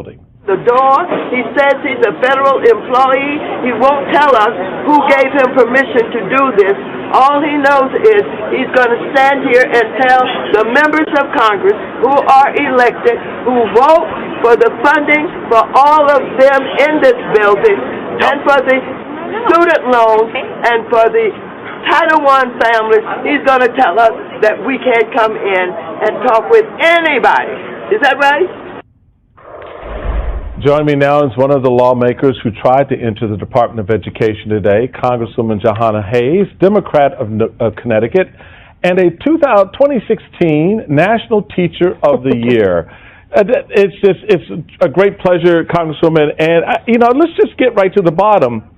The door, he says he's a federal employee. He won't tell us who gave him permission to do this. All he knows is he's going to stand here and tell the members of Congress who are elected, who vote for the funding for all of them in this building, and for the student loans, and for the Title I families, he's going to tell us that we can't come in and talk with anybody. Is that right? Joining me now is one of the lawmakers who tried to enter the Department of Education today, Congresswoman Jahana Hayes, Democrat of Connecticut, and a 2016 National Teacher of the Year. It's a great pleasure, Congresswoman, and let's just get right to the bottom.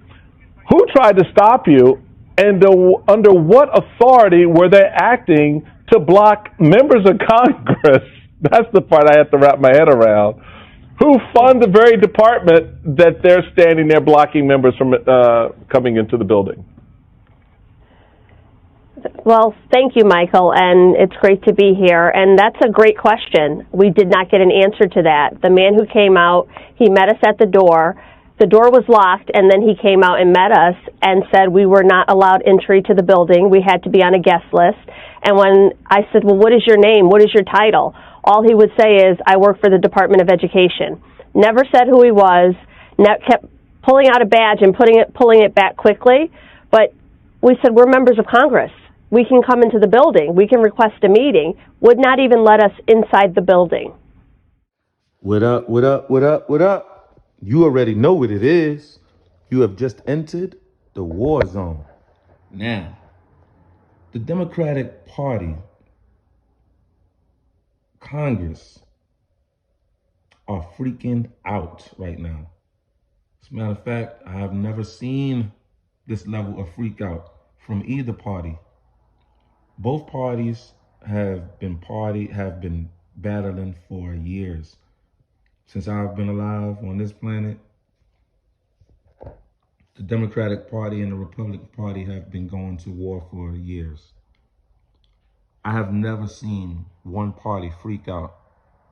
Who tried to stop you, and under what authority were they acting to block members of Congress? That's the part I have to wrap my head around. Who fund the very department that they're standing there blocking members from coming into the building? Well, thank you, Michael, and it's great to be here. And that's a great question. We did not get an answer to that. The man who came out, he met us at the door. The door was locked, and then he came out and met us and said we were not allowed entry to the building. We had to be on a guest list. And when I said, well, what is your name? What is your title? All he would say is, I work for the Department of Education. Never said who he was, kept pulling out a badge and pulling it back quickly. But we said, we're members of Congress. We can come into the building. We can request a meeting. Would not even let us inside the building. What up, what up, what up, what up? You already know what it is. You have just entered the war zone. Now, the Democratic Party, Congress, are freaking out right now. As a matter of fact, I have never seen this level of freak out from either party. Both parties have been battling for years. Since I've been alive on this planet, the Democratic Party and the Republican Party have been going to war for years. I have never seen one party freak out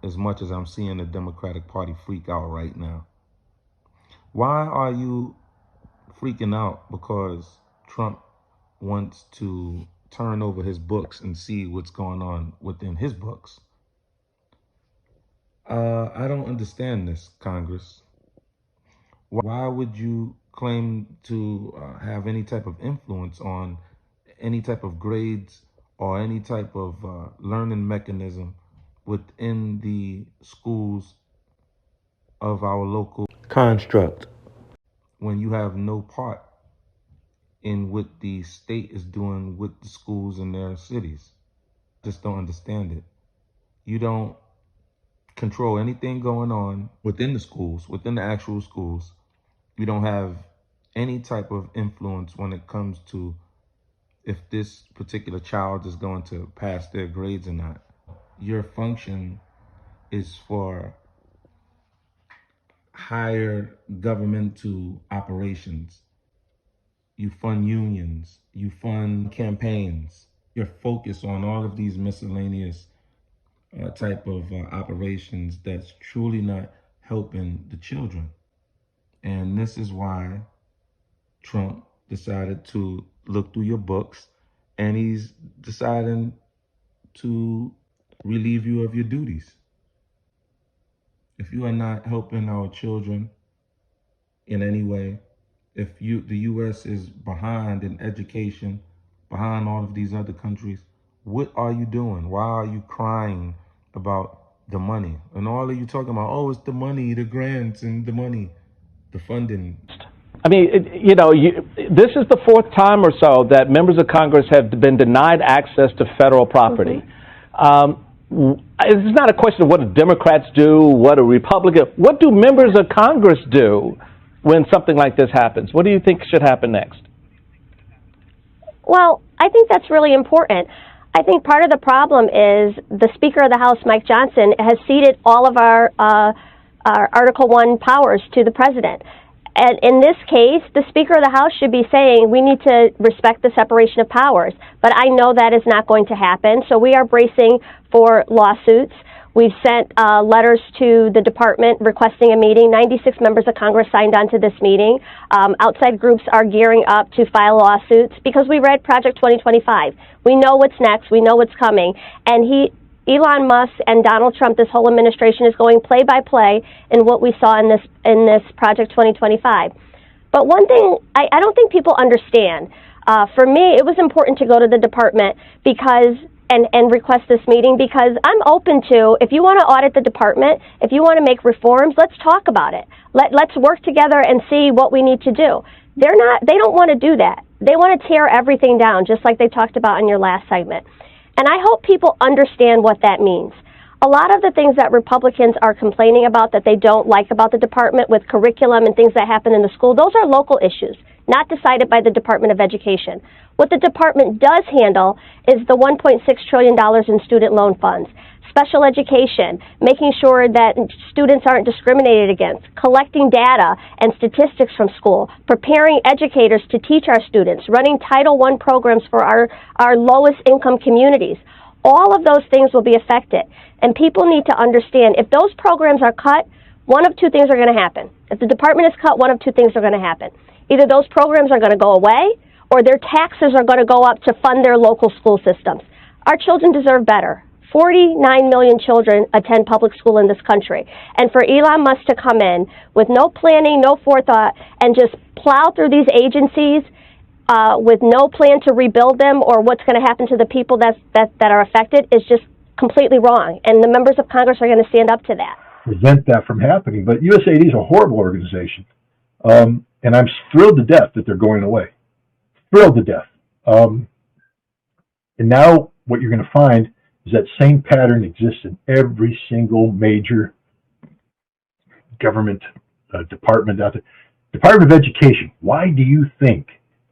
as much as I'm seeing the Democratic Party freak out right now. Why are you freaking out? Because Trump wants to turn over his books and see what's going on within his books. I don't understand this, Congress. Why would you claim to have any type of influence on any type of grades or any type of learning mechanism within the schools of our local construct when you have no part in what the state is doing with the schools in their cities? Just don't understand it. You don't control anything going on within the schools, within the actual schools. You don't have any type of influence when it comes to if this particular child is going to pass their grades or not. Your function is for higher governmental operations. You fund unions, you fund campaigns. You're focused on all of these miscellaneous type of operations that's truly not helping the children. And this is why Trump decided to look through your books, and he's deciding to relieve you of your duties. If you are not helping our children in any way, if the U.S. is behind in education, behind all of these other countries, what are you doing? Why are you crying about the money? And all of you talking about, oh, it's the money, the grants and the money, the funding. I mean, this is the fourth time or so that members of Congress have been denied access to federal property. It's not a question of what do Democrats do, what do Republicans, what do members of Congress do when something like this happens? What do you think should happen next? Well, I think that's really important. I think part of the problem is the Speaker of the House, Mike Johnson, has ceded all of our Article I powers to the President. And in this case, the Speaker of the House should be saying we need to respect the separation of powers. But I know that is not going to happen, so we are bracing for lawsuits. We've sent letters to the department requesting a meeting. 96 members of Congress signed on to this meeting. Outside groups are gearing up to file lawsuits because we read Project 2025. We know what's next. We know what's coming. And Elon Musk and Donald Trump, this whole administration is going play by play in what we saw in this Project 2025. But one thing I don't think people understand. For me, it was important to go to the department because and request this meeting because I'm open to, if you want to audit the department, if you want to make reforms, let's talk about it. Let's work together and see what we need to do. They don't want to do that. They want to tear everything down, just like they talked about in your last segment. And I hope people understand what that means. A lot of the things that Republicans are complaining about that they don't like about the department with curriculum and things that happen in the school, those are local issues, not decided by the Department of Education. What the department does handle is the $1.6 trillion in student loan funds, special education, making sure that students aren't discriminated against, collecting data and statistics from school, preparing educators to teach our students, running Title I programs for our lowest income communities. All of those things will be affected. And people need to understand, if those programs are cut, one of two things are going to happen. If the department is cut, one of two things are going to happen. Either those programs are going to go away, or their taxes are going to go up to fund their local school systems. Our children deserve better. 49 million children attend public school in this country. And for Elon Musk to come in with no planning, no forethought, and just plow through these agencies with no plan to rebuild them or what's going to happen to the people that are affected is just completely wrong. And the members of Congress are going to stand up to that. Prevent that from happening. But USAID is a horrible organization. And I'm thrilled to death that they're going away. Thrilled to death. And now what you're going to find is that same pattern exists in every single major government department out there. Department of Education. Why do you think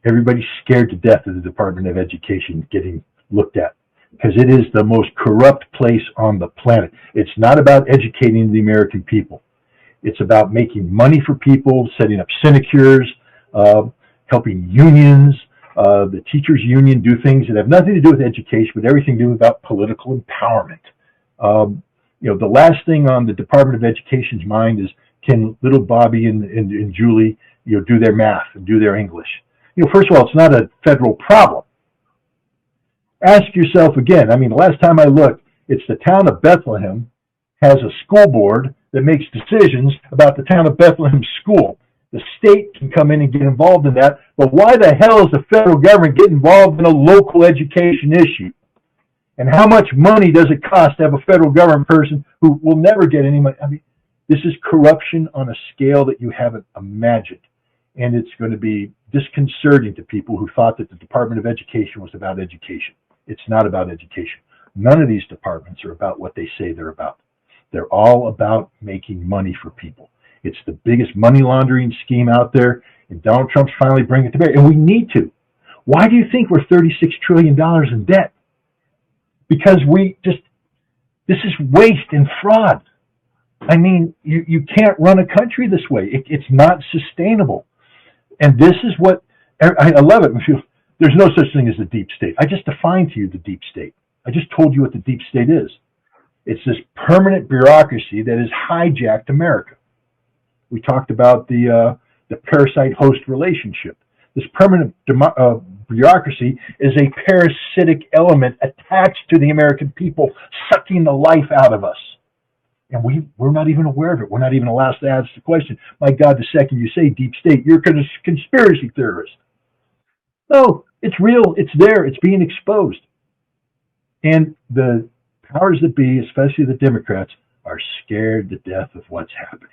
everybody's scared to death of the Department of Education getting looked at? Because it is the most corrupt place on the planet. It's not about educating the American people. It's about making money for people, setting up sinecures, helping unions, the teachers union do things that have nothing to do with education, but everything to do about political empowerment. The last thing on the Department of Education's mind is, can little Bobby and Julie, do their math and do their English? First of all, it's not a federal problem. Ask yourself again. The last time I looked, it's the town of Bethlehem has a school board that makes decisions about the town of Bethlehem school. The state can come in and get involved in that, but why the hell is the federal government getting involved in a local education issue? And how much money does it cost to have a federal government person who will never get any money? This is corruption on a scale that you haven't imagined. And it's going to be disconcerting to people who thought that the Department of Education was about education. It's not about education. None of these departments are about what they say they're about. They're all about making money for people. It's the biggest money laundering scheme out there, and Donald Trump's finally bringing it to bear. And we need to. Why do you think we're $36 trillion in debt? Because this is waste and fraud. You can't run a country this way. It's not sustainable. And this is what, I love it. There's no such thing as the deep state. I just defined to you the deep state. I just told you what the deep state is. It's this permanent bureaucracy that has hijacked America. We talked about the parasite-host relationship. This permanent bureaucracy is a parasitic element attached to the American people, sucking the life out of us. And we're not even aware of it. We're not even allowed to ask the question. My God, the second you say deep state, you're a conspiracy theorist. No, it's real. It's there. It's being exposed. And the powers that be, especially the Democrats, are scared to death of what's happening.